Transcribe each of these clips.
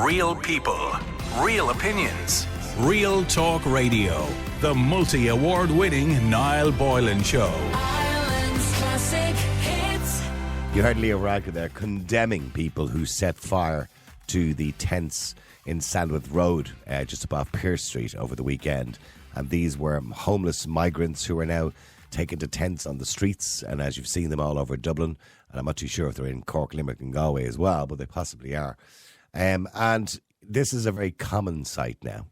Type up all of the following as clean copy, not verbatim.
Real people, real opinions. Real Talk Radio. The multi-award winning Niall Boylan Show. Ireland's classic hits. You heard Leo Varadkar there condemning people who set fire to the tents in Sandwith Road, just above Pearse Street over the weekend. And these were homeless migrants who are now taken to tents on the streets. And as you've seen them all over Dublin, and I'm not too sure if they're in Cork, Limerick and Galway as well, but they possibly are. And this is a very common sight now.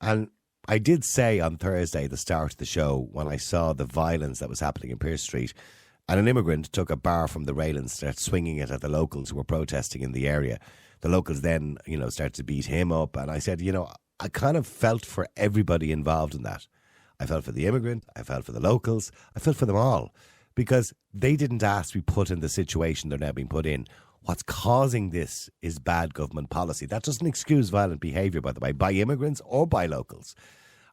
And I did say on Thursday, the start of the show, when I saw the violence that was happening in Pearse Street, and an immigrant took a bar from the rail and started swinging it at the locals who were protesting in the area. The locals then, started to beat him up. And I said, I kind of felt for everybody involved in that. I felt for the immigrant. I felt for the locals. I felt for them all. Because they didn't ask to be put in the situation they're now being put in. What's causing this is bad government policy. That doesn't excuse violent behaviour, by the way, by immigrants or by locals,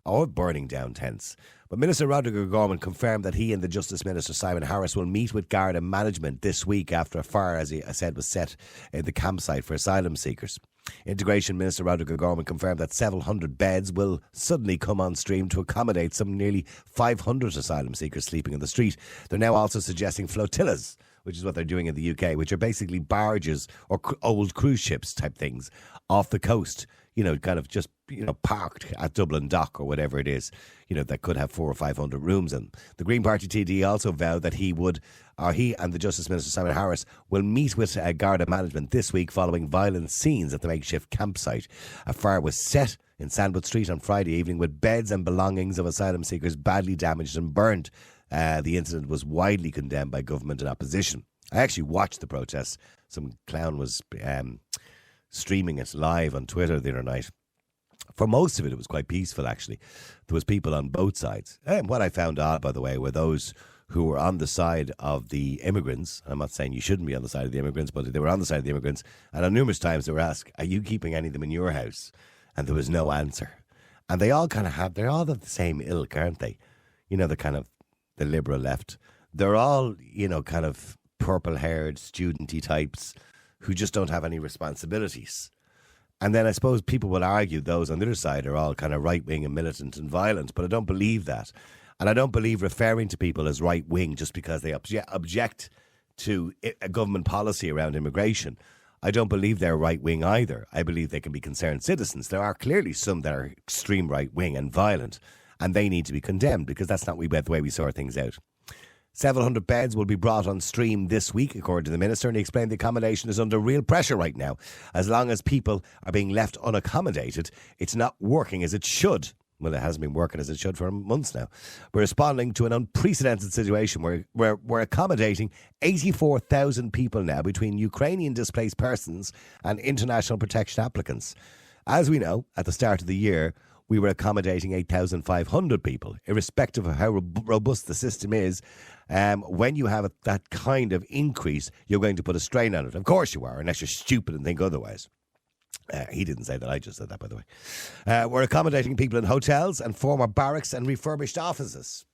or burning down tents. But Minister Roderick O'Gorman confirmed that he and the Justice Minister Simon Harris will meet with Garda management this week after a fire, as I said, was set in the campsite for asylum seekers. Integration Minister Roderick O'Gorman confirmed that several hundred beds will suddenly come on stream to accommodate some nearly 500 asylum seekers sleeping in the street. They're now also suggesting flotillas, which is what they're doing in the UK, which are basically barges or old cruise ships type things off the coast, kind of just, parked at Dublin Dock or whatever it is, that could have 400 or 500 rooms in. The Green Party TD also vowed that he and the Justice Minister Simon Harris will meet with Garda management this week following violent scenes at the makeshift campsite. A fire was set in Sandwith Street on Friday evening with beds and belongings of asylum seekers badly damaged and burnt. The incident was widely condemned by government and opposition. I actually watched the protests. Some clown was streaming it live on Twitter the other night. For most of it, it was quite peaceful, actually. There was people on both sides. And what I found odd, by the way, were those who were on the side of the immigrants. I'm not saying you shouldn't be on the side of the immigrants, but they were on the side of the immigrants. And on numerous times they were asked, are you keeping any of them in your house? And there was no answer. And they all kind of they're all of the same ilk, aren't they? The kind of the liberal left. They're all, kind of purple-haired, studenty types who just don't have any responsibilities. And then I suppose people will argue those on the other side are all kind of right-wing and militant and violent, but I don't believe that. And I don't believe referring to people as right-wing just because they object to a government policy around immigration. I don't believe they're right-wing either. I believe they can be concerned citizens. There are clearly some that are extreme right-wing and violent, and they need to be condemned because that's not the way we sort things out. Several hundred beds will be brought on stream this week, according to the Minister, and he explained the accommodation is under real pressure right now. As long as people are being left unaccommodated, it's not working as it should. Well, it hasn't been working as it should for months now. We're responding to an unprecedented situation where we're accommodating 84,000 people now between Ukrainian displaced persons and international protection applicants. As we know, at the start of the year, we were accommodating 8,500 people, irrespective of how robust the system is. When you have that kind of increase, you're going to put a strain on it. Of course you are, unless you're stupid and think otherwise. He didn't say that, I just said that, by the way. We're accommodating people in hotels and former barracks and refurbished offices.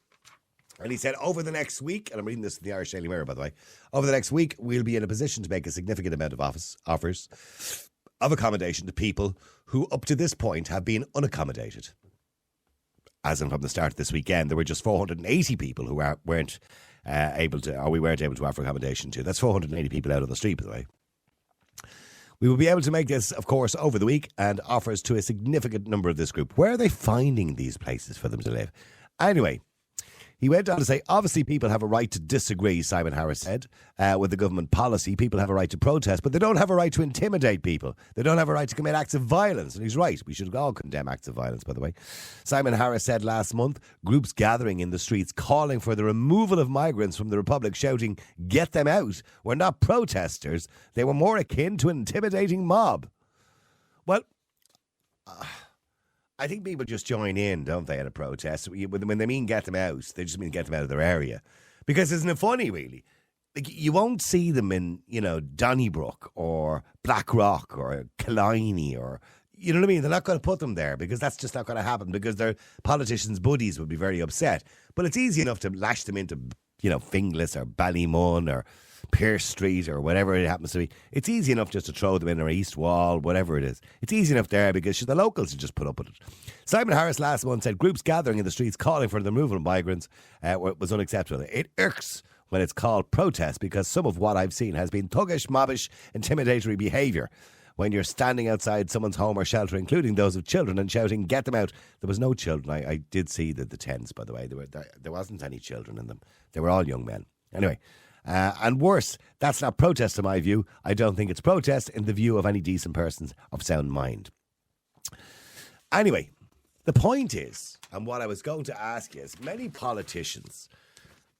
And he said, over the next week, and I'm reading this in the Irish Daily Mirror, by the way, over the next week, we'll be in a position to make a significant amount of offers of accommodation to people who up to this point have been unaccommodated. As in from the start of this weekend, there were just 480 people who weren't able to offer accommodation to. That's 480 people out on the street, by the way. We will be able to make this, of course, over the week and offers to a significant number of this group. Where are they finding these places for them to live? Anyway, he went on to say, obviously people have a right to disagree, Simon Harris said, with the government policy. People have a right to protest, but they don't have a right to intimidate people. They don't have a right to commit acts of violence. And he's right. We should all condemn acts of violence, by the way. Simon Harris said last month, groups gathering in the streets calling for the removal of migrants from the Republic, shouting, get them out, were not protesters. They were more akin to an intimidating mob. Well, I think people just join in, don't they, at a protest? When they mean get them out, they just mean get them out of their area. Because isn't it funny, really? Like, you won't see them in, Donnybrook or Blackrock or Killiney or, you know what I mean? They're not going to put them there because that's just not going to happen because their politicians' buddies would be very upset. But it's easy enough to lash them into, Finglas or Ballymun or Pierce Street or whatever it happens to be, it's easy enough just to throw them in our East Wall, whatever it is. It's easy enough there because the locals will just put up with it. Simon Harris last month said groups gathering in the streets calling for the removal of migrants was unacceptable. It irks when it's called protest because some of what I've seen has been thuggish, mobbish, intimidatory behaviour. When you're standing outside someone's home or shelter, including those of children, and shouting, get them out. There was no children. I did see the tents, by the way. There wasn't any children in them. They were all young men. Anyway, and worse, that's not protest in my view. I don't think it's protest in the view of any decent persons of sound mind. Anyway, the point is, and what I was going to ask you is, many politicians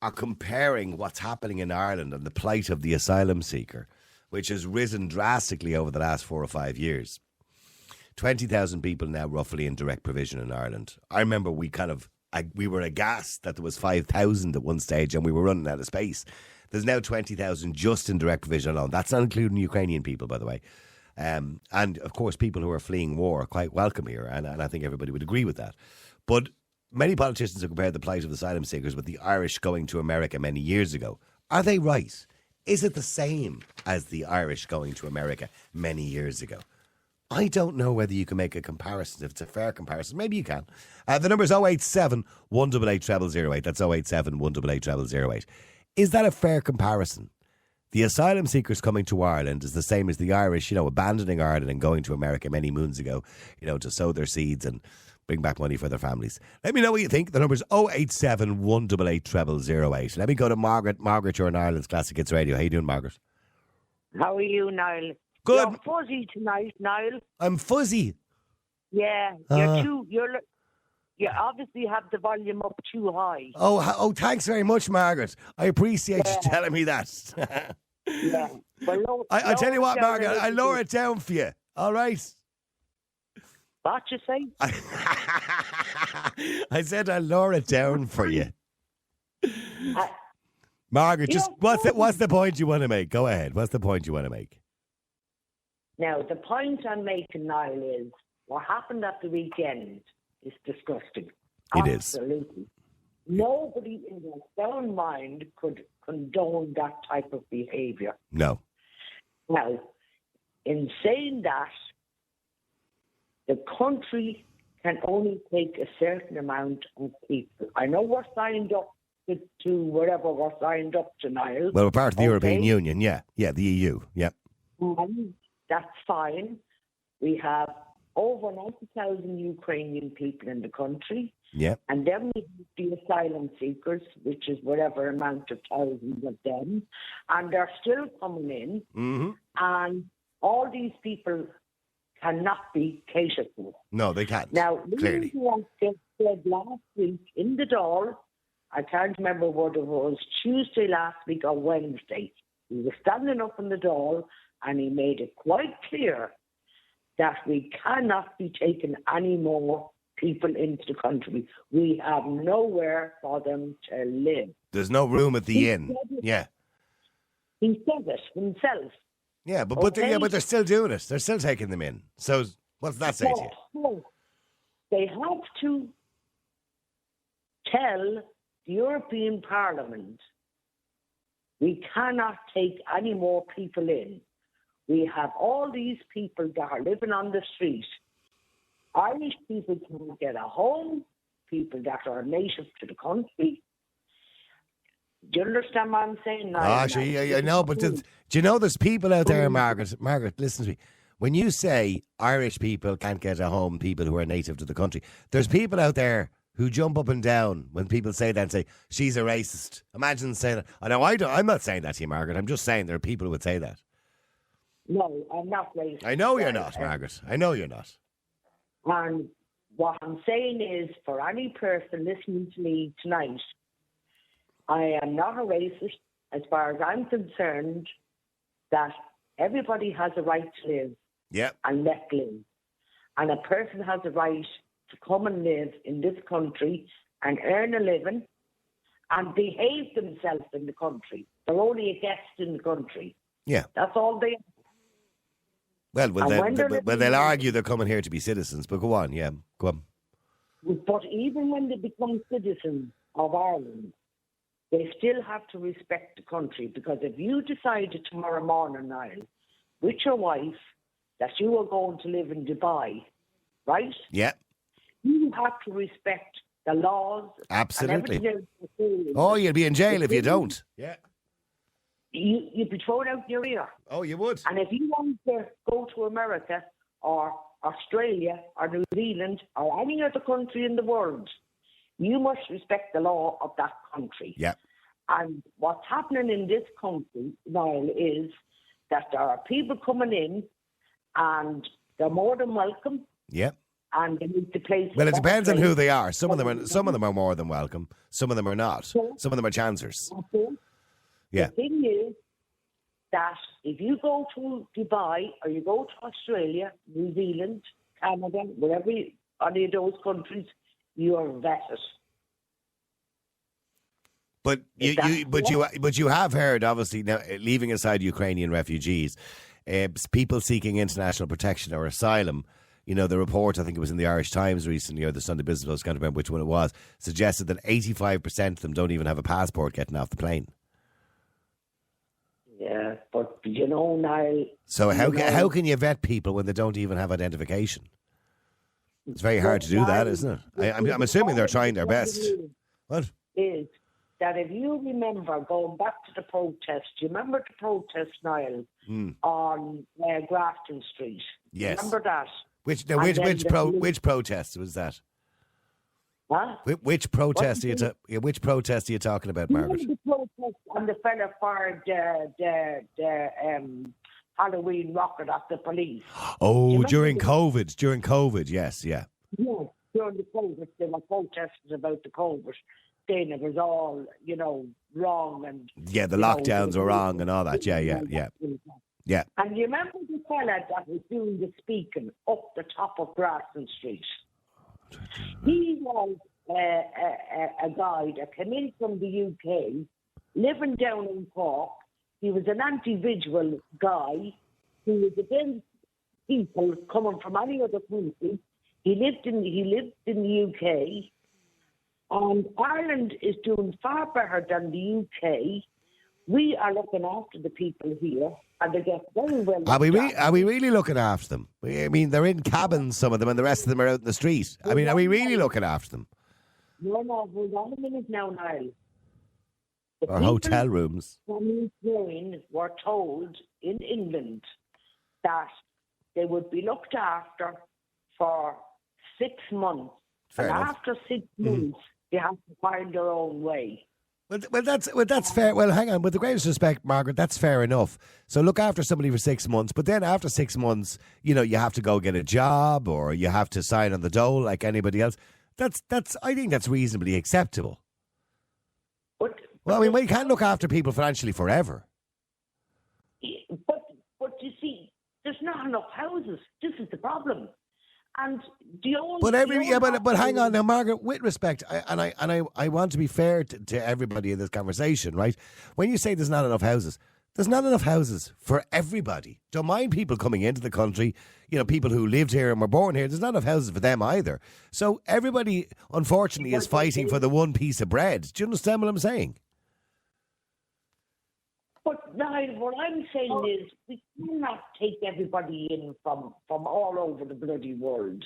are comparing what's happening in Ireland and the plight of the asylum seeker, which has risen drastically over the last 4 or 5 years. 20,000 people now roughly in direct provision in Ireland. I remember we were aghast that there was 5,000 at one stage and we were running out of space. There's now 20,000 just in direct provision alone. That's not including Ukrainian people, by the way. And of course, people who are fleeing war are quite welcome here. And I think everybody would agree with that. But many politicians have compared the plight of asylum seekers with the Irish going to America many years ago. Are they right? Is it the same as the Irish going to America many years ago? I don't know whether you can make a comparison, if it's a fair comparison. Maybe you can. The number is 087 188 0008. That's 087 188 0008. Is that a fair comparison? The asylum seekers coming to Ireland is the same as the Irish, abandoning Ireland and going to America many moons ago, to sow their seeds and bring back money for their families. Let me know what you think. The number is 087 188 0008. Let me go to Margaret. Margaret, you're in Ireland's Classic Hits Radio. How you doing, Margaret? How are you, Niall? Good. You're fuzzy tonight, Niall. I'm fuzzy. Yeah, you obviously have the volume up too high. Oh, thanks very much, Margaret. I appreciate you telling me that. Yeah. Well, I'll tell you what, lower it Margaret, down a I'll little lower bit. it down for you. All right? What you say? I said I'll lower it down for you. Uh, Margaret, just Yeah. what's the point you want to make? Go ahead. What's the point you want to make? Now, the point I'm making, Niall, is what happened at the weekend is disgusting. It is. Absolutely. Nobody in their sound mind could condone that type of behaviour. No. Now, in saying that, the country can only take a certain amount of people. I know we're signed up to whatever we're signed up to, Niall. Well, we're part of the Okay. European Union, yeah. Yeah, the EU, yeah. That's fine. We have over 90,000 Ukrainian people in the country. Yeah. And then we have the asylum seekers, which is whatever amount of thousands of them. And they're still coming in. Mm-hmm. And all these people cannot be catered for. No, they can't. Now, clearly. just said last week in the door, I can't remember what it was, Tuesday last week or Wednesday. He was standing up in the door and he made it quite clear that we cannot be taking any more people into the country. We have nowhere for them to live. There's no room at the He inn. said it. Yeah. He said it himself. Yeah, but Okay. they're still doing it. They're still taking them in. So what's that say to you? No. They have to tell the European Parliament we cannot take any more people in. We have all these people that are living on the street. Irish people can't get a home, people that are native to the country. Do you understand what I'm saying? I know, but do you know there's people out there, Margaret? Margaret, listen to me. When you say Irish people can't get a home, people who are native to the country, there's people out there who jump up and down when people say that and say, she's a racist. Imagine saying that. I know I'm not saying that to you, Margaret. I'm just saying there are people who would say that. No, I'm not racist. I know you're not, Margaret. I know you're not. And what I'm saying is, for any person listening to me tonight, I am not a racist as far as I'm concerned, that everybody has a right to live Yeah. and let live. And a person has a right to come and live in this country and earn a living and behave themselves in the country. They're only a guest in the country. Yeah. That's all they Well, And when they'll argue they're coming here to be citizens, but go on, yeah. Go on. But even when they become citizens of Ireland, they still have to respect the country, because if you decided tomorrow morning, Niall, with your wife, that you are going to live in Dubai, right? Yeah. You have to respect the laws. Absolutely. And everything else. Oh, you'll be in jail if you don't. Yeah. You'd be thrown out your ear. Oh, you would. And if you want to go to America or Australia or New Zealand or any other country in the world, you must respect the law of that country. Yeah. And what's happening in this country, Niall, is that there are people coming in and they're more than welcome. Yeah. And they need to place. Well, it depends on who they are. Some of them are more than welcome. Some of them are not. Some of them are chancers. Yeah. The thing is that if you go to Dubai or you go to Australia, New Zealand, Canada, wherever, any of those countries, you are vetted. But you have heard, obviously, now leaving aside Ukrainian refugees, people seeking international protection or asylum. You know, the report, I think it was in the Irish Times recently, or the Sunday Business Post, I can't remember which one it was, suggested that 85% of them don't even have a passport getting off the plane. Yeah, but you know, Niall. So how can you vet people when they don't even have identification? It's very hard to do that, isn't it? I'm assuming they're trying their best. What? Is that if you remember going back to the protest, you remember the protest, Niall, on Grafton Street? Yes. Remember that? Which protest was that? Huh? Which protest are you talking about, Margaret? The protest and the fella fired the Halloween rocket at the police. Oh, during COVID, yes, yeah. Yes, during the COVID, they were protesting about the COVID. Saying it was all, wrong and... Yeah, the lockdowns were wrong and all that, yeah. Yeah. And you remember the fella that was doing the speaking up the top of Grafton Street? He was a guy that came in from the UK, living down in Cork. He was an anti-visual guy who was against people coming from any other country. He lived in the UK, and Ireland is doing far better than the UK. We are looking after the people here, and they get very well. Are we really looking after them? I mean, they're in cabins, some of them, and the rest of them are out in the street. I mean, are we really looking after them? No, hold on a minute now, Niall. Or hotel rooms? From Ukraine were told in England that they would be looked after for 6 months. Fair and enough. after 6 months, they have to find their own way. Well, that's fair. Well, hang on. With the greatest respect, Margaret, that's fair enough. So look after somebody for 6 months, but then after 6 months, you have to go get a job or you have to sign on the dole like anybody else. I think that's reasonably acceptable. Well, I mean, we can't look after people financially forever. But you see, there's not enough houses. This is the problem. And but hang on now, Margaret. With respect, I want to be fair to everybody in this conversation, right? When you say there's not enough houses, there's not enough houses for everybody. Don't mind people coming into the country, people who lived here and were born here. There's not enough houses for them either. So everybody, unfortunately, is fighting for the one piece of bread. Do you understand what I'm saying? But Niall, what I'm saying is we cannot take everybody in from all over the bloody world.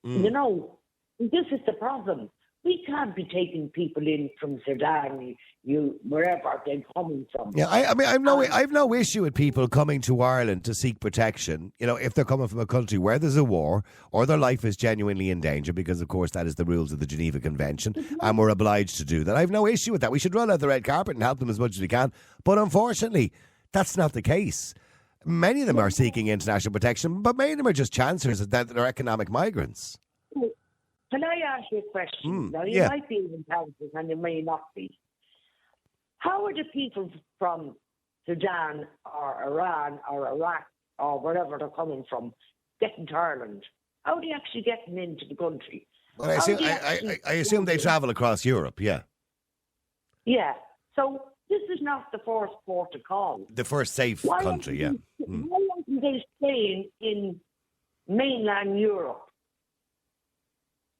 This is the problem. We can't be taking people in from Sudan, wherever they're coming from. Yeah, I've no issue with people coming to Ireland to seek protection. If they're coming from a country where there's a war or their life is genuinely in danger, because of course that is the rules of the Geneva Convention, and we're obliged to do that. I've no issue with that. We should roll out the red carpet and help them as much as we can. But unfortunately, that's not the case. Many of them are seeking international protection, but many of them are just chancers that are economic migrants. Can I ask you a question? Now, you might be in Kansas and you may not be. How are the people from Sudan or Iran or Iraq or wherever they're coming from getting to Ireland? How are they actually getting into the country? Well, I assume they travel across Europe, yeah. Yeah. So this is not the first port of call. The first safe country, yeah. Why aren't they staying in mainland Europe?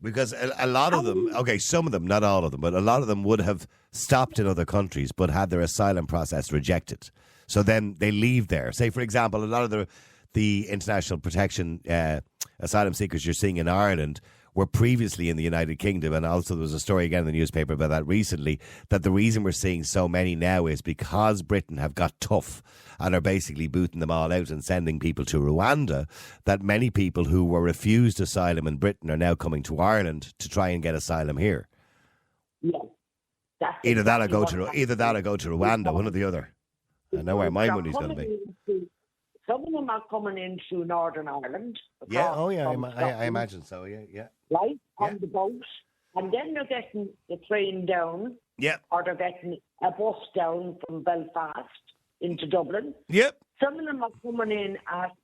Because a lot of them, okay, some of them, not all of them, but a lot of them would have stopped in other countries but had their asylum process rejected. So then they leave there. Say, for example, a lot of the international protection asylum seekers you're seeing in Ireland were previously in the United Kingdom, and also there was a story again in the newspaper about that recently, that the reason we're seeing so many now is because Britain have got tough and are basically booting them all out and sending people to Rwanda, that many people who were refused asylum in Britain are now coming to Ireland to try and get asylum here. Yeah. That's Either that or exactly go to Rwanda, one or the other. I know where my money's going to be. Some of them are coming in through Northern Ireland. Yeah, I imagine so, yeah. Right, on the boat. And then they're getting the train down. Yeah. Or they're getting a bus down from Belfast into Dublin. Yep. Some of them are coming in at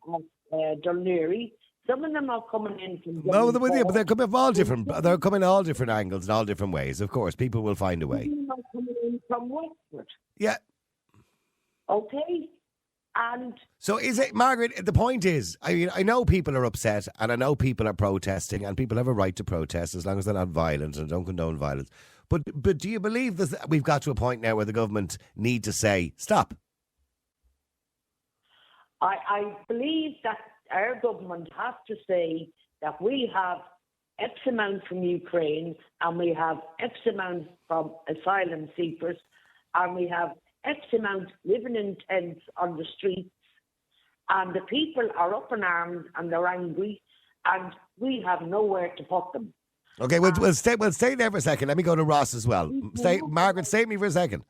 Dunleary. Some of them are coming in from No, but they're coming from all different. They're coming all different angles and all different ways. Of course, people will find a way. Some of them are coming in from Westford. Yeah. Okay. And so is it, Margaret, the point is, I mean, I know people are upset and I know people are protesting and people have a right to protest as long as they're not violent and don't condone violence. But do you believe that we've got to a point now where the government need to say, stop? I believe that our government has to say that we have X amount from Ukraine and we have X amount from asylum seekers and we have X amount living in tents on the streets, and the people are up in arms and they're angry, and we have nowhere to put them. Okay, we'll stay there for a second. Let me go to Ross as well. Margaret, stay with me for a second.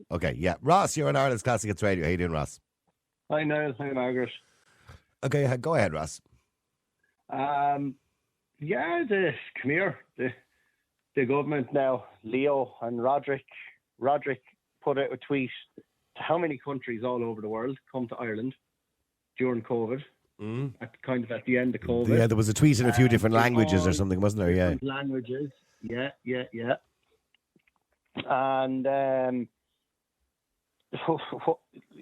Okay, yeah. Ross, you're on Ireland's Classic Hits Radio. How you doing, Ross? Hi, Niall. Hi, Margaret. Okay, go ahead, Ross. Come here. The government now, Leo and Roderick put out a tweet to how many countries all over the world come to Ireland during COVID, at the end of COVID. Yeah, there was a tweet in a few different languages or something, wasn't there? Yeah. Languages. Yeah. And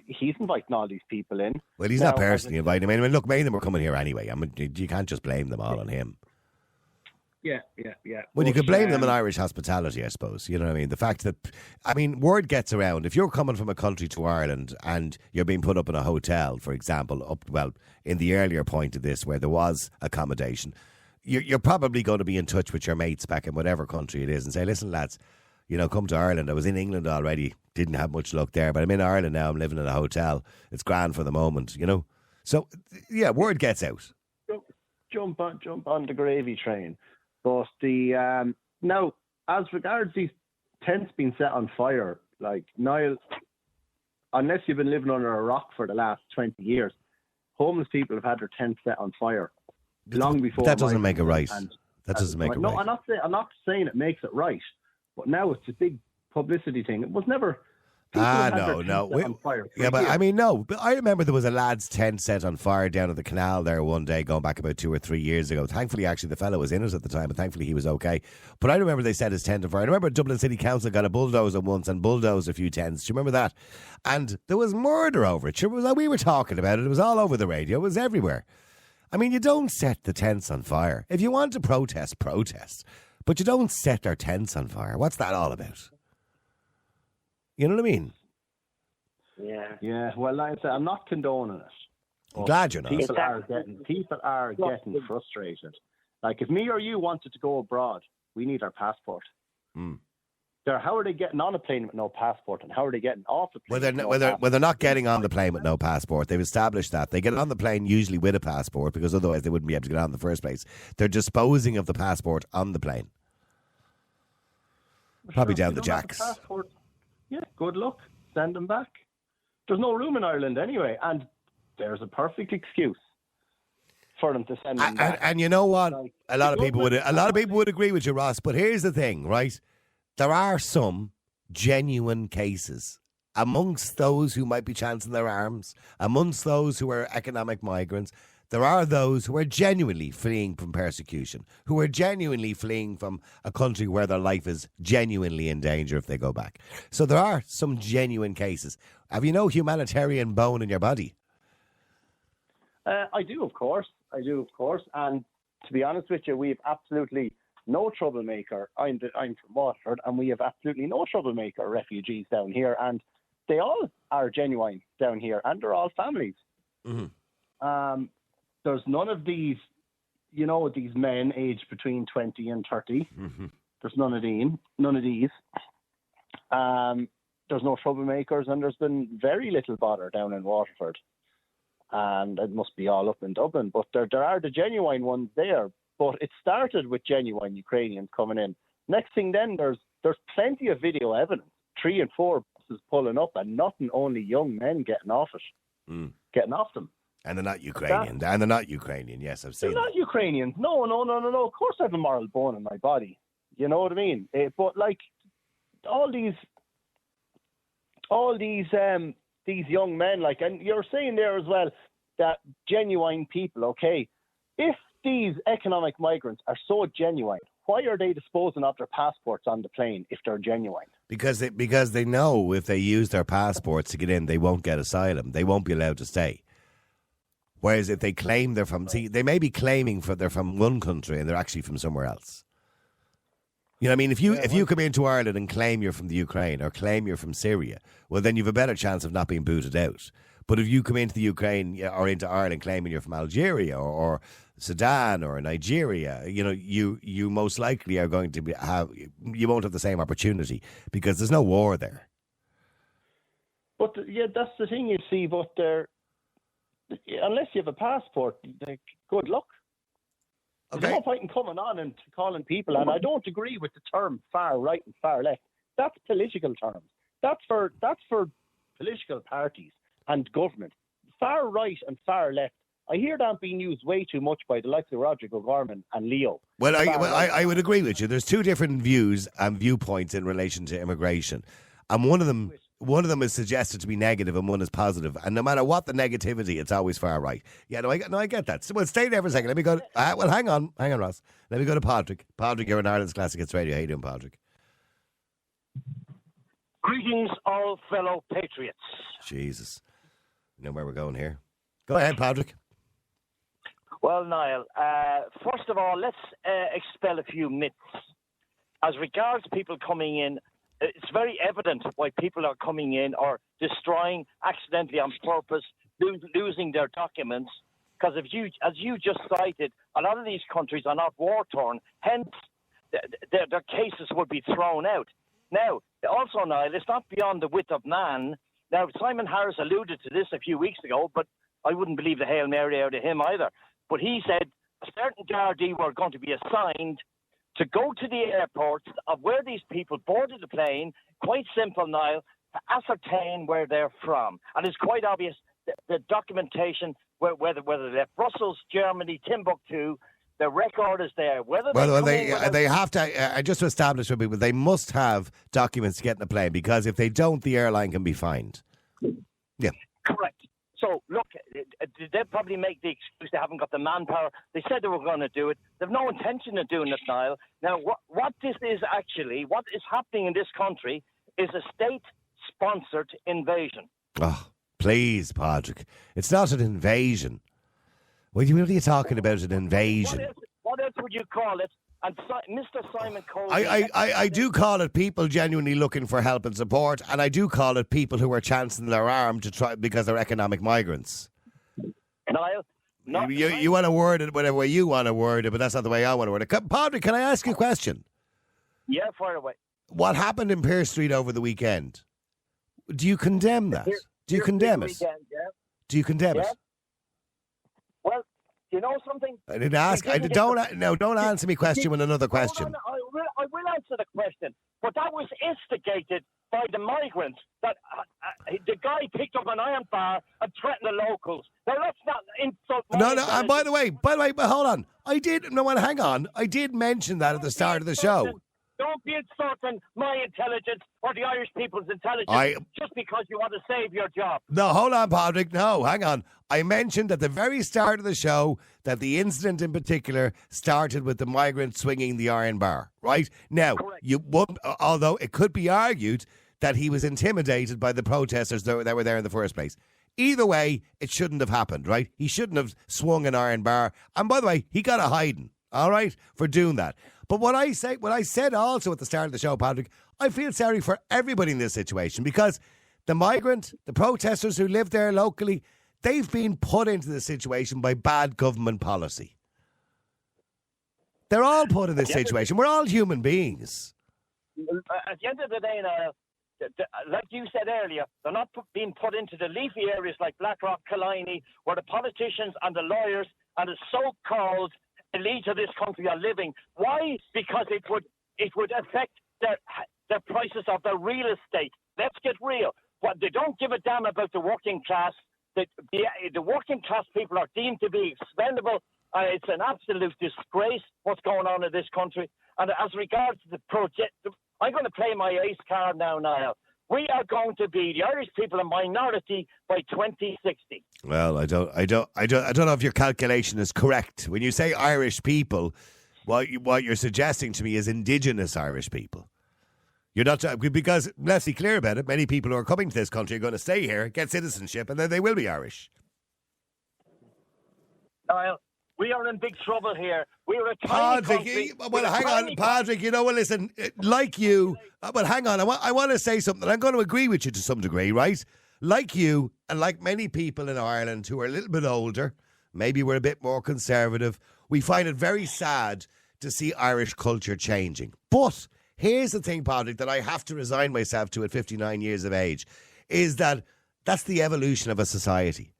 he's inviting all these people in. Well, he's not personally inviting them in. I mean, look, many of them were coming here anyway. I mean, you can't just blame them all on him. Yeah. Well, you could blame them on Irish hospitality, I suppose. You know what I mean? The fact that, word gets around. If you're coming from a country to Ireland and you're being put up in a hotel, for example, in the earlier point of this where there was accommodation, you're probably going to be in touch with your mates back in whatever country it is and say, listen, lads, come to Ireland. I was in England already, didn't have much luck there, but I'm in Ireland now. I'm living in a hotel. It's grand for the moment, So, yeah, word gets out. Jump on the gravy train. But now, as regards these tents being set on fire, like, Niall, unless you've been living under a rock for the last 20 years, homeless people have had their tents set on fire long before. That doesn't make it right. That doesn't make it right. No, I'm not saying it makes it right, but now it's a big publicity thing. It was never. No. But I remember there was a lad's tent set on fire down at the canal there one day, going back about 2 or 3 years ago. Thankfully, actually, the fellow was in it at the time, and thankfully he was okay. But I remember they set his tent on fire. I remember Dublin City Council got a bulldozer once and bulldozed a few tents. Do you remember that? And there was murder over it. We were talking about it. It was all over the radio. It was everywhere. I mean, you don't set the tents on fire. If you want to protest. But you don't set their tents on fire. What's that all about? You know what I mean? Yeah. Well, like I said, I'm not condoning it. I'm glad you're not. People are getting frustrated. Like, if me or you wanted to go abroad, we need our passport. How are they getting on a plane with no passport, and how are they getting off the plane? They're not getting on the plane with no passport. They've established that. They get on the plane usually with a passport because otherwise they wouldn't be able to get on in the first place. They're disposing of the passport on the plane. Probably down the jacks. Yeah, good luck. Send them back. There's no room in Ireland anyway, and there's a perfect excuse for them to send them back. And you know what? A lot of people would agree with you, Ross. But here's the thing, right? There are some genuine cases amongst those who might be chancing their arms, amongst those who are economic migrants. There are those who are genuinely fleeing from persecution, who are genuinely fleeing from a country where their life is genuinely in danger if they go back. So there are some genuine cases. Have you no humanitarian bone in your body? I do, of course. And to be honest with you, we've absolutely no troublemaker. I'm from Waterford, and we have absolutely no troublemaker refugees down here, and they all are genuine down here, and they're all families. Mm-hmm. There's none of these, these men aged between 20 and 30. Mm-hmm. There's none of these. There's no troublemakers, and there's been very little bother down in Waterford. And it must be all up in Dublin. But there are the genuine ones there. But it started with genuine Ukrainians coming in. Next thing then, there's plenty of video evidence. 3 and 4 buses pulling up, and nothing, only young men getting off it. Getting off them. And they're not Ukrainian. They're not Ukrainian. Yes, I've seen They're not Ukrainians. No. Of course I have a moral bone in my body. You know what I mean? But like all these young men, like, and you're saying there as well that genuine people. Okay, if these economic migrants are so genuine, why are they disposing of their passports on the plane if they're genuine? Because they know if they use their passports to get in, they won't get asylum. They won't be allowed to stay. Whereas if they claim they're from, they may be claiming they're from one country and they're actually from somewhere else. You know what I mean? If you come into Ireland and claim you're from the Ukraine or claim you're from Syria, well, then you've a better chance of not being booted out. But if you come into the Ukraine or into Ireland claiming you're from Algeria or Sudan or Nigeria, you most likely are going to you won't have the same opportunity because there's no war there. But that's the thing, you see. But unless you have a passport, good luck. Okay. There's no point in coming on and calling people, and I don't agree with the term far right and far left. That's political terms. That's for political parties and government. Far right and far left, I hear that being used way too much by the likes of Roger O'Gorman and Leo. Well, I would agree with you. There's two different views and viewpoints in relation to immigration, and one of them is suggested to be negative and one is positive. And no matter what the negativity, it's always far right. Yeah, I get that. So, well, stay there for a second. Let me go. Hang on, Ross. Let me go to Patrick. Patrick, you're in Ireland's Classic Hits Radio. How you doing, Patrick? Greetings, all fellow patriots. Jesus. You know where we're going here. Go ahead, Patrick. Well, Niall, first of all, let's expel a few myths. As regards people coming in, it's very evident why people are coming in or destroying accidentally on purpose, losing their documents. Because as you just cited, a lot of these countries are not war-torn. Hence, their cases would be thrown out. Now, also, Niall, it's not beyond the wit of man. Now, Simon Harris alluded to this a few weeks ago, but I wouldn't believe the Hail Mary out of him either. But he said a certain Gardaí were going to be assigned to go to the airports of where these people boarded the plane, quite simple, Niall, to ascertain where they're from. And it's quite obvious the documentation, whether they left Brussels, Germany, Timbuktu, the record is there. They have to, just to establish for people, they must have documents to get in the plane because if they don't, the airline can be fined. Yeah. Correct. So, look, they'll probably make the excuse they haven't got the manpower. They said they were going to do it. They've no intention of doing it, Niall. Now, what this is actually, what is happening in this country is a state-sponsored invasion. Oh, please, Patrick. It's not an invasion. What are you talking about, an invasion? What else would you call it? And Mr. Simon Cole... I do call it people genuinely looking for help and support, and I do call it people who are chancing their arm to try because they're economic migrants. Niall, you want to word it whatever way you want to word it, but that's not the way I want to word it. Padre, can I ask you a question? Yeah, fire away. What happened in Pearse Street over the weekend? Do you condemn that? Do you condemn it? Weekend, yeah. Do you condemn it? Well, you know something? I didn't ask. Don't answer me question with another question. I will answer the question, but that was instigated by the migrants. That the guy picked up an iron bar and threatened the locals. Now let's not insult. No. And by the way, but hold on. Hang on. I did mention that at the start of the show. Don't be insulting my intelligence or the Irish people's intelligence just because you want to save your job. No, hold on, Patrick. No, hang on. I mentioned at the very start of the show that the incident in particular started with the migrant swinging the iron bar, right? Now, although it could be argued that he was intimidated by the protesters that were there in the first place. Either way, it shouldn't have happened, right? He shouldn't have swung an iron bar. And by the way, he got a hiding. all right, for doing that. But what I said also at the start of the show, Patrick, I feel sorry for everybody in this situation because the migrant, the protesters who live there locally, they've been put into this situation by bad government policy. They're all put in this situation. We're all human beings. At the end of the day, now, like you said earlier, they're not being put into the leafy areas like Blackrock, Killiney, where the politicians and the lawyers and the so-called elite of this country are living. Why? Because it would affect the prices of the real estate. Let's get real. But they don't give a damn about the working class. The working class people are deemed to be expendable. It's an absolute disgrace what's going on in this country. And as regards to the project, I'm going to play my ace card now, Niall. We are going to be the Irish people a minority by 2060. Well, I don't know if your calculation is correct. When you say Irish people, what you're suggesting to me is indigenous Irish people. You're not, because let's be clear about it. Many people who are coming to this country are going to stay here, get citizenship, and then they will be Irish. Niall, we are in big trouble here. We're a tiny country. Well, hang on, Patrick. You know, well, listen, like you, well, hang on. I want to say something. I'm going to agree with you to some degree, right? Like you, and like many people in Ireland who are a little bit older, maybe we're a bit more conservative, we find it very sad to see Irish culture changing. But here's the thing, Patrick, that I have to resign myself to at 59 years of age, is that that's the evolution of a society.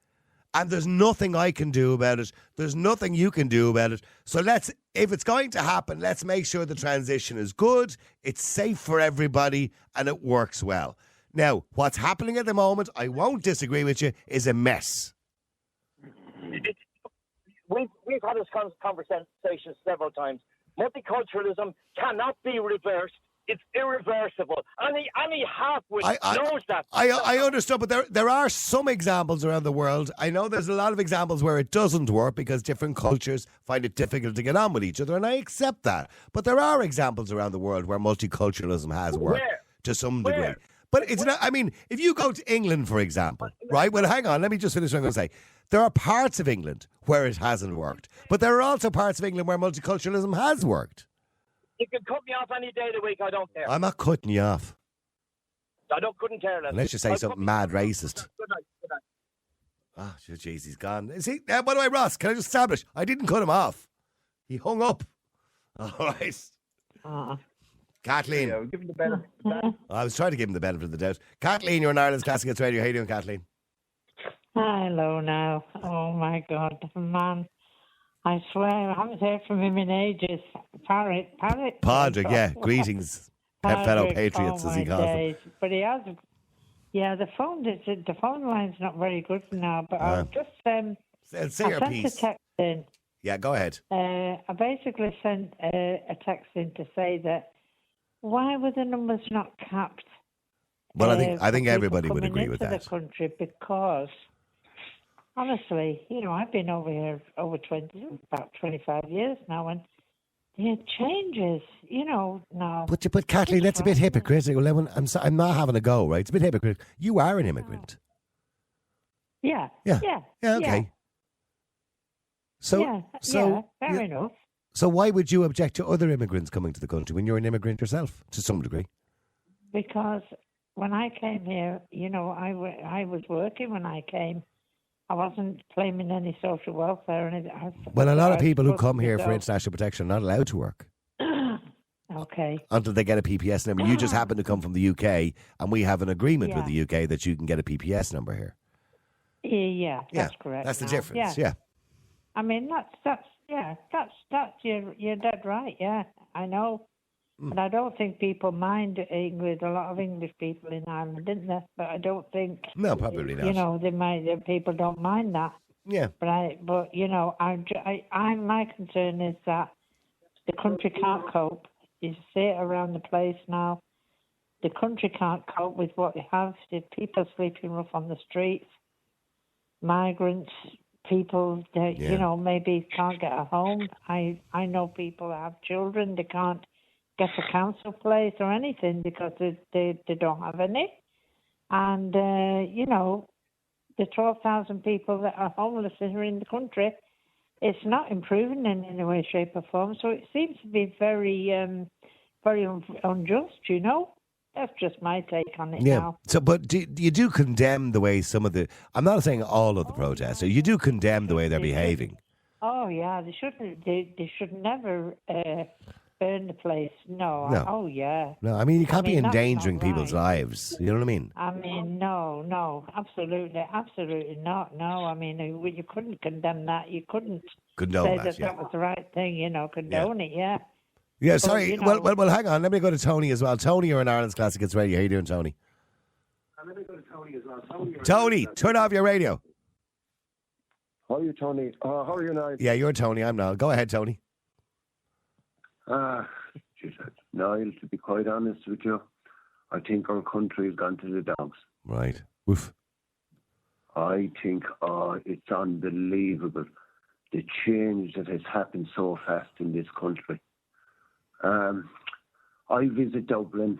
And there's nothing I can do about it. There's nothing you can do about it. So if it's going to happen, let's make sure the transition is good, it's safe for everybody, and it works well. Now, what's happening at the moment, I won't disagree with you, is a mess. We've had this conversation several times. Multiculturalism cannot be reversed. It's irreversible. Any half-wit knows that. I understand, but there are some examples around the world. I know there's a lot of examples where it doesn't work because different cultures find it difficult to get on with each other, and I accept that. But there are examples around the world where multiculturalism has worked to some degree. But it's not, I mean, if you go to England, for example, right? Well, hang on, let me just finish what I'm going to say. There are parts of England where it hasn't worked, but there are also parts of England where multiculturalism has worked. You can cut me off any day of the week, I don't care. I'm not cutting you off. Couldn't care less. Unless you say something mad racist. Good night. Oh, jeez, he's gone. Is he? By the way, Ross, can I just establish? I didn't cut him off. He hung up. All right. Kathleen. Yeah, give him the benefit of the doubt. I was trying to give him the benefit of the doubt. Kathleen, you're in Ireland's Classic Hits Radio. How you doing, Kathleen? Hello now. Oh my God, man. I swear I haven't heard from him in ages. Parrot. Padraig, yeah. Greetings, fellow patriots, as he calls them. But he has, the phone line's not very good now, but I'll just, say I your sent piece. a text in. Yeah, go ahead. I basically sent a text in to say that why were the numbers not capped? Well, I think everybody would agree with that. that. The country, because honestly, I've been over here about 25 years now, and it changes, now. But Kathleen, that's a bit hypocritical. I'm not having a go, right? It's a bit hypocritical. You are an immigrant. Yeah. Okay. Yeah. So, fair enough. So why would you object to other immigrants coming to the country when you're an immigrant yourself, to some degree? Because when I came here, I was working when I came. I wasn't claiming any social welfare. Well, a lot of people who come here for international protection are not allowed to work. Okay. Until they get a PPS number. You just happen to come from the UK, and we have an agreement with the UK that you can get a PPS number here. Yeah, that's correct. That's the difference, yeah. I mean, that's you're dead right, yeah, I know. But I don't think people mind English. A lot of English people in Ireland, didn't there? But I don't think. No, probably not. People don't mind that. Yeah. My concern is that the country can't cope. You see it around the place now. The country can't cope with what they have. The people sleeping rough on the streets, migrants, people that maybe can't get a home. I know people that have children, they can't get a council place or anything because they don't have any. And the 12,000 people that are homeless here in the country, it's not improving in any way, shape, or form. So it seems to be very, very unjust. You know, that's just my take on it now. So, but you do condemn the way some of the. I'm not saying all of the protesters. You do condemn the way they're behaving. Oh yeah, they shouldn't. They should never burn the place. No. Oh yeah. No, I mean you can't be that's endangering not people's right. lives. You know what I mean? I mean, no, absolutely not. No, I mean, you couldn't condemn that. You couldn't Condone say that, that was the right thing. You know, condone it. Yeah. Yeah, But, sorry. you know- Well, hang on. Let me go to Tony as well. Tony, you're in Ireland's Classic Hits Radio. How you doing, Tony? Tony, turn off your radio. How are you, Tony? How are you now? Yeah, you're Tony. I'm Niall. Go ahead, Tony. Niall, to be quite honest with you, I think our country has gone to the dogs. Right. Woof. I think it's unbelievable the change that has happened so fast in this country. I visit Dublin.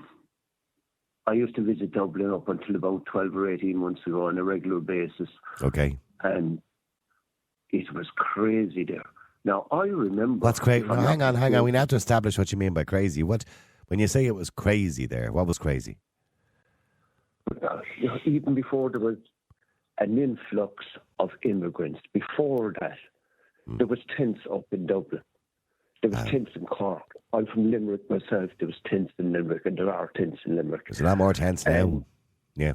I used to visit Dublin up until about 12 or 18 months ago on a regular basis. Okay. And it was crazy there. Now, I remember... What's crazy? No, hang on. We have to establish what you mean by crazy. When you say it was crazy there, what was crazy? Even before there was an influx of immigrants, before that, there was tents up in Dublin. There was tents in Cork. I'm from Limerick myself. There was tents in Limerick, and there are tents in Limerick. There's a lot more tents now. Yeah.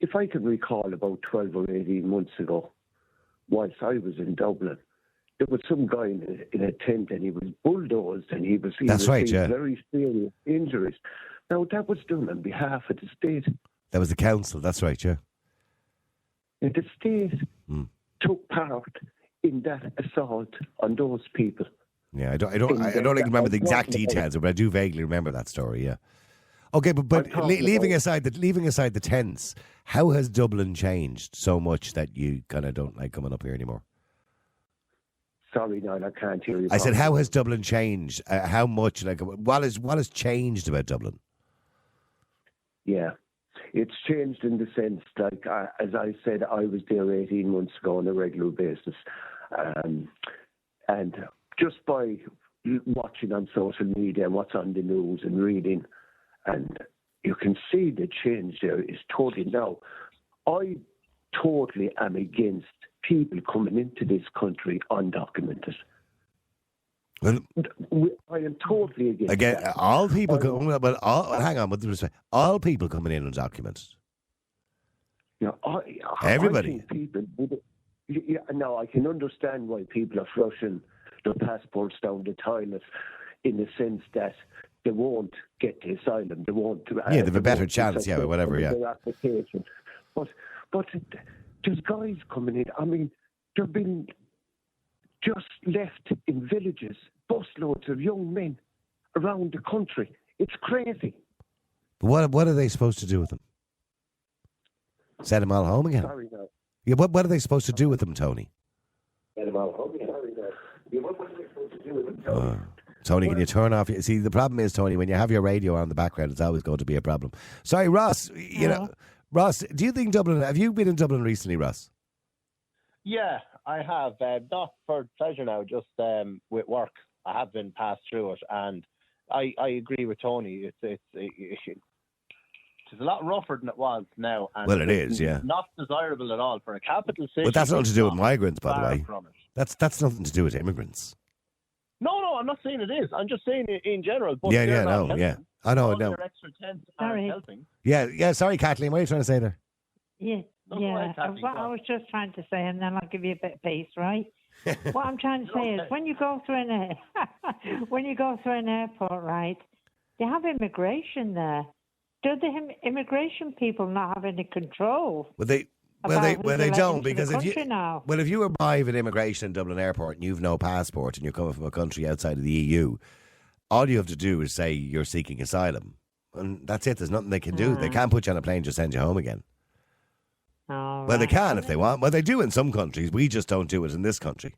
If I can recall, about 12 or 18 months ago, whilst I was in Dublin, there was some guy in a tent, and he was bulldozed, and he was very serious injuries. Now, that was done on behalf of the state. That was the council. That's right, yeah. And the state took part in that assault on those people. Yeah, I don't remember the exact details, but I do vaguely remember that story. Yeah. Okay, but leaving aside the tents, how has Dublin changed so much that you kind of don't like coming up here anymore? Sorry, no, I can't hear you. I said, how has Dublin changed? How much? Like, what has changed about Dublin? Yeah, it's changed in the sense, like, as I said, I was there 18 months ago on a regular basis. And just by watching on social media and what's on the news and reading, and you can see the change there is totally now. I totally am against people coming into this country undocumented. Well, I am totally against again, that. all people. Hang on, with respect, all people coming in undocumented. You know, Everybody. I think people would, now, I can understand why people are flushing their passports down the toilet in the sense that they won't get the asylum. They won't. They have a better chance, or whatever, their application. But there's guys coming in. I mean, they've been just left in villages, busloads of young men around the country. It's crazy. What are they supposed to do with them? Send them all home again? Sorry, no. Yeah, what are they supposed to do with them, Tony? Send them all home again. Sorry, no. Yeah, what are they supposed to do with them, Tony? Tony, can you turn off? See, the problem is, Tony, when you have your radio on in the background, it's always going to be a problem. Sorry, Ross. Ross, do you think Dublin? Have you been in Dublin recently, Ross? Yeah, I have. Not for pleasure now, just with work. I have been passed through it, and I agree with Tony. It's a lot rougher than it was now. And well, it is, yeah. Not desirable at all for a capital city. But that's nothing to do with migrants, by the way. From it. That's nothing to do with immigrants. No, I'm not saying it is. I'm just saying it in general. But Yeah. I know, all their extra tents aren't helping. Yeah. Sorry, Kathleen. What are you trying to say there? Yeah. No, go ahead, Kathleen, What go I on. was just trying to say, and then I'll give you a bit of peace, right? What I'm trying to say is, when you go through an airport, right, they have immigration there. Do the immigration people not have any control? Well, they don't, because if you arrive at immigration in Dublin Airport and you've no passport and you're coming from a country outside of the EU, all you have to do is say you're seeking asylum, and that's it. There's nothing they can do. They can't put you on a plane, just send you home again. Oh, Well, they can if they want. Well, they do in some countries. We just don't do it in this country.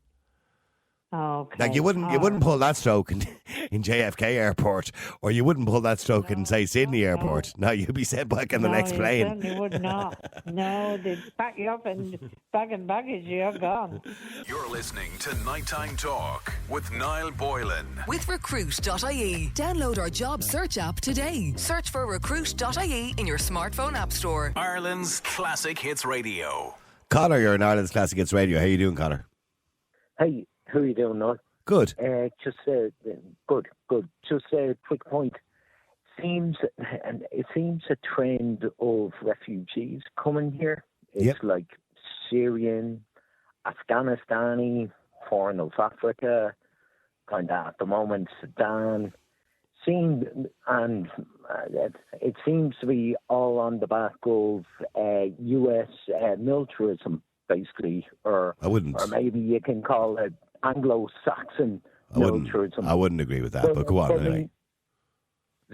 Okay. Like you wouldn't pull that stroke in JFK Airport, or you wouldn't pull that stroke in, say, Sydney Airport. No, you'd be sent back on the next plane. You certainly would not. No, they'd pack you up and bag and baggage, you're gone. You're listening to Nighttime Talk with Niall Boylan. With Recruit.ie. Download our job search app today. Search for Recruit.ie in your smartphone app store. Ireland's Classic Hits Radio. Connor, you're in Ireland's Classic Hits Radio. How you doing, Connor? Hey, how are you doing, Noel? Good. Good. Just a quick point. It seems a trend of refugees coming here. It's like Syrian, Afghanistani, Horn of Africa, kind of at the moment Sudan. It seems to be all on the back of U.S. militarism, basically, or maybe you can call it Anglo-Saxon militarism. I wouldn't agree with that, but go on anyway.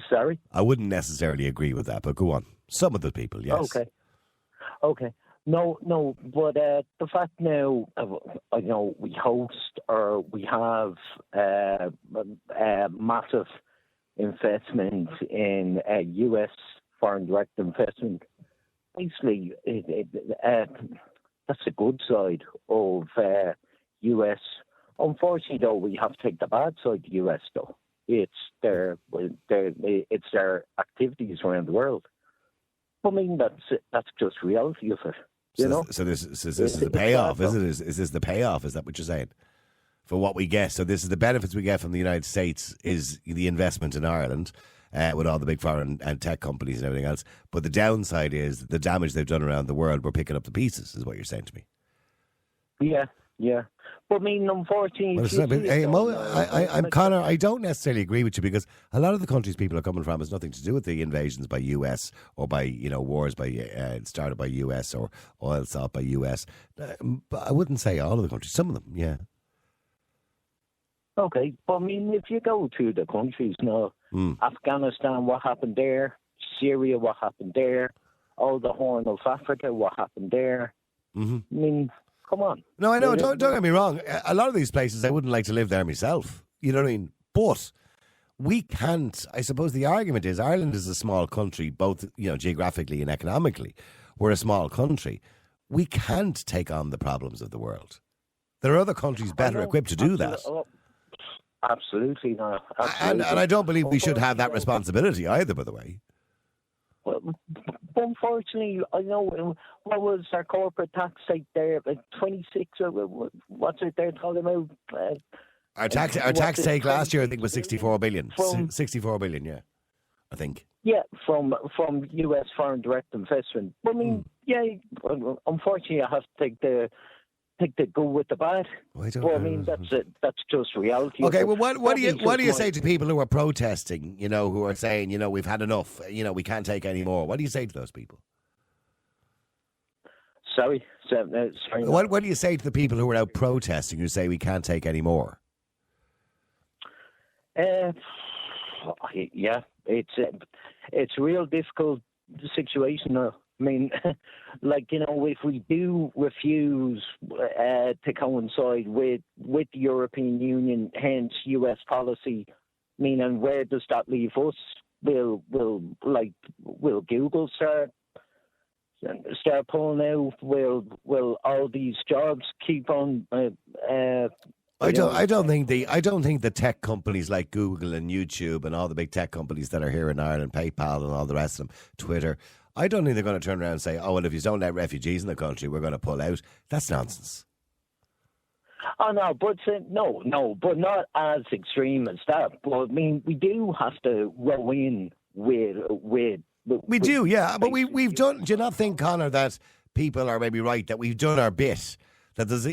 Sorry? I wouldn't necessarily agree with that, but go on. Some of the people, yes. Okay. No, but the fact now, I know we host or we have massive investment in U.S. foreign direct investment. Basically, that's the good side of U.S. Unfortunately, though, we have to take the bad side of the U.S. though. It's their activities around the world. I mean, that's just reality of it. You know. So this is the payoff, is it? Is this the payoff? Is that what you're saying? For what we get, so this is the benefits we get from the United States is the investment in Ireland. With all the big foreign and tech companies and everything else. But the downside is the damage they've done around the world, we're picking up the pieces, is what you're saying to me. Yeah. But I mean, unfortunately... I'm Connor, I don't necessarily agree with you because a lot of the countries people are coming from has nothing to do with the invasions by US or by, wars by started by US or oil sought by US. But I wouldn't say all of the countries, some of them, yeah. Okay, but I mean, if you go to the countries now, Afghanistan, what happened there? Syria, what happened there? All the Horn of Africa, what happened there? Mm-hmm. I mean, come on. No, I know, don't get me wrong. A lot of these places, I wouldn't like to live there myself. You know what I mean? But we can't, I suppose the argument is Ireland is a small country, both, geographically and economically. We're a small country. We can't take on the problems of the world. There are other countries better equipped to do that. Absolutely not. And I don't believe we should have that responsibility either, by the way. Well, unfortunately, I know what was our corporate tax rate there, like 26 or what's it they're talking about? Our tax take last year, I think, was 64 billion. 64 billion, yeah, I think. Yeah, from US foreign direct investment. I mean, unfortunately, I have to take the go with the bad. I mean, that's just reality. Okay, well, what do you say to people who are protesting? Who are saying, we've had enough. We can't take any more. What do you say to those people? Sorry. What do you say to the people who are out protesting who say we can't take any more? Yeah, it's a real difficult situation now. I mean, if we do refuse to coincide with the European Union, hence US policy, and where does that leave us? Will Google start pulling out? Will all these jobs keep on? I don't think the tech companies like Google and YouTube and all the big tech companies that are here in Ireland, PayPal and all the rest of them, Twitter. I don't think they're going to turn around and say, "Oh, well, if you don't let refugees in the country, we're going to pull out." That's nonsense. Oh no, but but not as extreme as that. But I mean, we do have to roll in with. We do, yeah. But we've done. Do you not think, Connor, that people are maybe right that we've done our bit? That there's,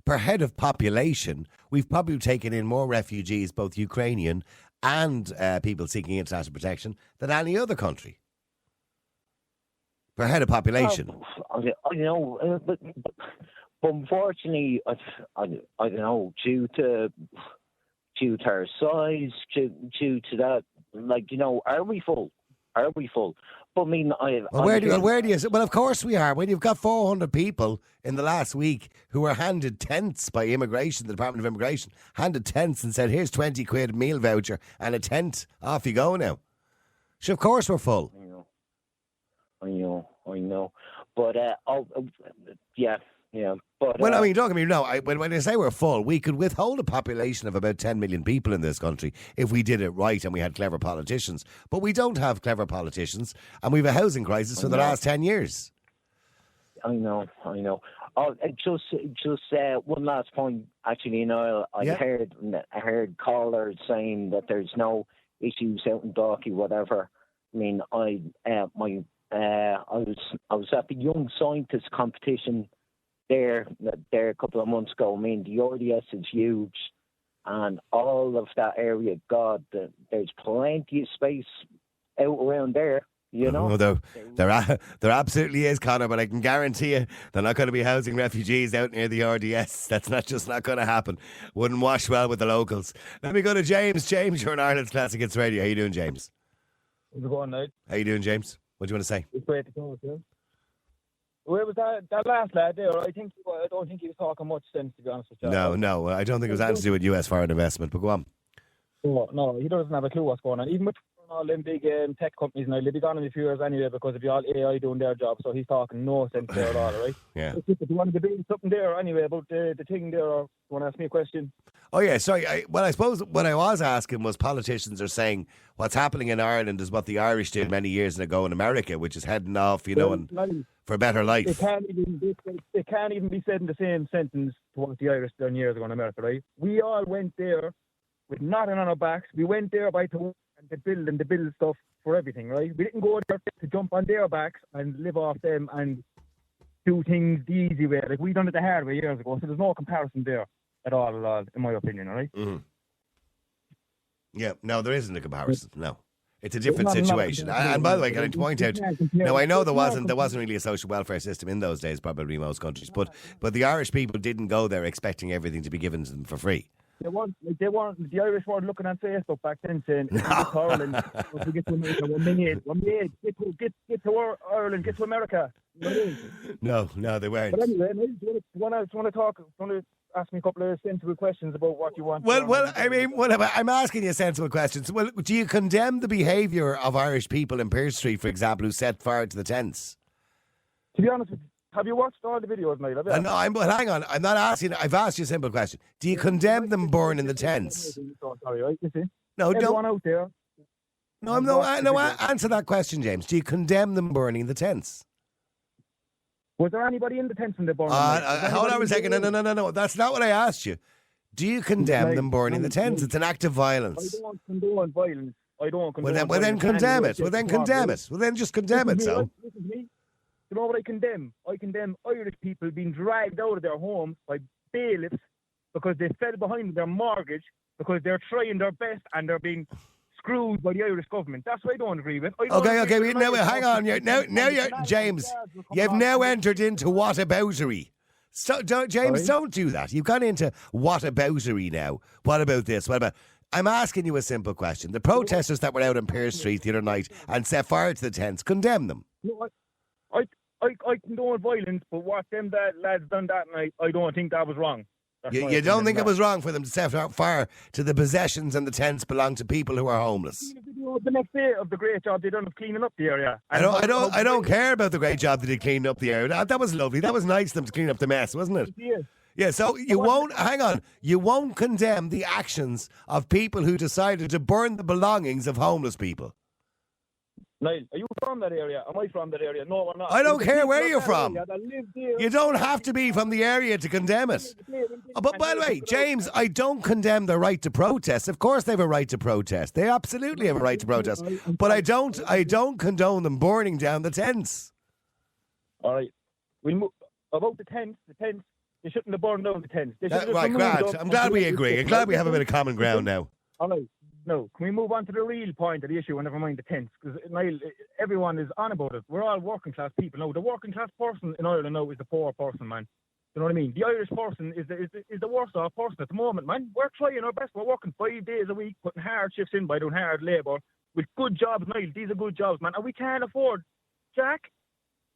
per head of population, we've probably taken in more refugees, both Ukrainian and people seeking international protection, than any other country. Per head of population. But unfortunately, I don't know, due to our size, due to that, are we full? Are we full? But I mean, Well, where do you? Well, of course we are. When you've got 400 people in the last week who were handed tents by immigration, the Department of Immigration, handed tents and said, "Here's 20 quid meal voucher and a tent. Off you go now." So of course we're full. I know. But yeah. But well, I mean, don't get me wrong. When I say we're full, we could withhold a population of about 10 million people in this country if we did it right and we had clever politicians. But we don't have clever politicians, and we've a housing crisis for the last 10 years. I know. Oh, just one last point. Actually, I heard callers saying that there's no issues out in Dalkey, whatever. I mean, I was at the Young Scientist competition there a couple of months ago. I mean, the RDS is huge, and all of that area, God, there's plenty of space out around there. Oh, there absolutely is, Conor, but I can guarantee you they're not going to be housing refugees out near the RDS. That's not going to happen. Wouldn't wash well with the locals. Let me go to James. James, you're on Ireland's Classic Hits Radio. How you doing, James? How's it going, Night? How you doing, James? What do you want to say? It's great to talk to you. Where was that last lad there? I don't think he was talking much sense, to be honest with you. No, I don't think it was anything to do with US foreign investment, but go on. No, he doesn't have a clue what's going on. Even with all them big tech companies now, they'll be gone in a few years anyway because of the all AI doing their job, so he's talking no sense there at all, right? Yeah. If you want to debate something there anyway about the thing there, or you want to ask me a question? Oh, yeah, sorry. I suppose what I was asking was politicians are saying what's happening in Ireland is what the Irish did many years ago in America, which is heading off, and for a better life. It can't even be said in the same sentence to what the Irish done years ago in America, right? We all went there with nothing on our backs. We went there by to build stuff for everything, right? We didn't go there to jump on their backs and live off them and do things the easy way. Like, we done it the hard way years ago, so there's no comparison there at all, in my opinion, all right? Mm-hmm. Yeah, no, there isn't a comparison, no. It's a different situation. And by the way, can I point out, now I know there wasn't really a social welfare system in those days, probably in most countries, but the Irish people didn't go there expecting everything to be given to them for free. They weren't. The Irish weren't looking on Facebook back then saying, Ireland, we get to America, we're made. Get to Ireland, get to America. No, they weren't. But anyway, do you want to ask me a couple of sensible questions about what you want? I'm asking you sensible questions. Well, do you condemn the behaviour of Irish people in Pearse Street, for example, who set fire to the tents? To be honest with you, have you watched all the videos, Niall? No, but hang on. I'm not asking. I've asked you a simple question. Do you condemn them burning the tents? Sorry, right? You see? No, everyone out there. No, answer that question, James. Do you condemn them burning the tents? Was there anybody in the tents when they burned hold on a second. No. That's not what I asked you. Do you condemn them burning the tents? It's an act of violence. I don't condone violence. I don't condone violence. Well, then condemn it. Well, then just condemn it, so. Listen to me. You know what I condemn? I condemn Irish people being dragged out of their homes by bailiffs because they fell behind their mortgage because they're trying their best and they're being screwed by the Irish government. That's what I don't agree with. Okay. Now, hang on. Now you're James. You've now entered into whataboutery. James, don't do that. You've gone into whataboutery now. What about this? What about? I'm asking you a simple question. The protesters that were out on Pearse Street the other night and set fire to the tents, condemn them. No, I condone violence, but what them lads done that night, I don't think that was wrong. You don't think it was wrong for them to set fire to the possessions and the tents belong to people who are homeless? The next day of the great job they done of cleaning up the area. I don't care about the great job that they cleaned up the area. That was lovely. That was nice of them to clean up the mess, wasn't it? Yeah, so you won't condemn the actions of people who decided to burn the belongings of homeless people. Niall, are you from that area? Am I from that area? No, we're not. I don't care where you're from. You don't have to be from the area to condemn it. But by the way, James, I don't condemn the right to protest. Of course they have a right to protest. They absolutely have a right to protest. But I don't condone them burning down the tents. All right. About the tents, they shouldn't have burned down the tents. Right, Grant. I'm glad we agree. I'm glad we have a bit of common ground now. All right. No, can we move on to the real point of the issue and never mind the tents? Because everyone is on about it. We're all working class people. No, the working class person in Ireland now is the poor person, man. You know what I mean? The Irish person is the worst off person at the moment, man. We're trying our best. We're working 5 days a week, putting hard shifts in by doing hard labour. with good jobs, Niall. These are good jobs, man. And we can't afford, Jack.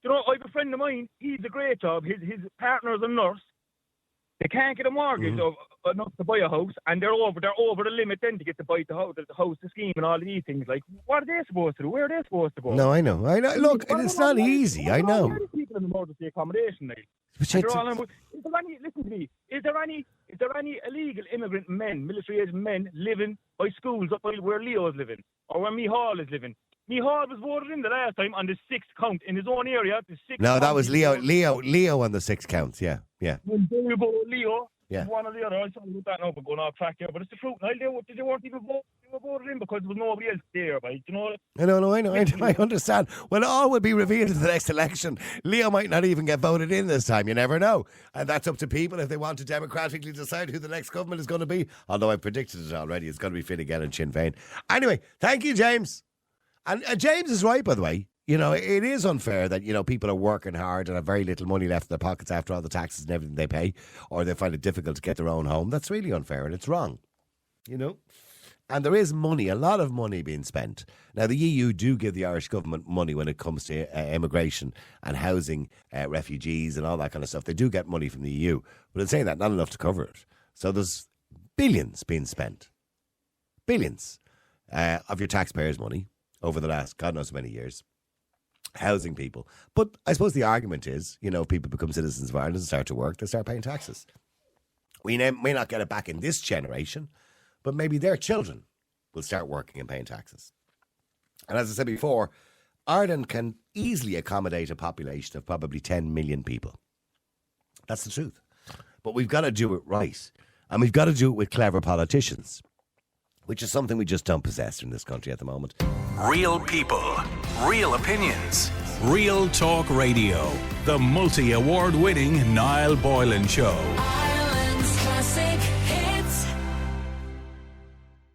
You know, I have a friend of mine, he's a great job. His partner's a nurse. They can't get a mortgage enough to buy a house, and they're over the limit then to get to buy the house, the scheme, and all these things. Like, what are they supposed to do? Where are they supposed to go? No, I know. Look, it's not easy. I know. There are people in emergency accommodation now. Listen to me. Is there any illegal immigrant men, military-aged men, living by schools up by where Leo's living or where Mihal is living? Mihal was voted in the last time on the 6th count in his own area. No, that was Leo on the 6 counts. Yeah. When there you go, Leo. Yeah. One or the other. I'm sorry about that now, but going off track here. But it's the truth. Now, they weren't even voted. They were voted in because there was nobody else there, right? You know. I know. I understand. Well, all will be revealed in the next election. Leo might not even get voted in this time. You never know. And that's up to people if they want to democratically decide who the next government is going to be. Although I've predicted it already. It's going to be Fine Gael and Sinn Féin. Anyway, thank you, James. And James is right, by the way. You know, it is unfair that, you know, people are working hard and have very little money left in their pockets after all the taxes and everything they pay, or they find it difficult to get their own home. That's really unfair and it's wrong, you know. And there is money, a lot of money being spent. Now, the EU do give the Irish government money when it comes to immigration and housing refugees and all that kind of stuff. They do get money from the EU, but in saying that, not enough to cover it. So there's billions being spent. Billions of your taxpayers' money over the last God knows how many years. Housing people. But I suppose the argument is, you know, if people become citizens of Ireland and start to work, they start paying taxes. We may not get it back in this generation, but maybe their children will start working and paying taxes. And as I said before, Ireland can easily accommodate a population of probably 10 million people. That's the truth. But we've got to do it right. And we've got to do it with clever politicians, which is something we just don't possess in this country at the moment. Real people, real opinions. Real Talk Radio, the multi-award winning Niall Boylan Show.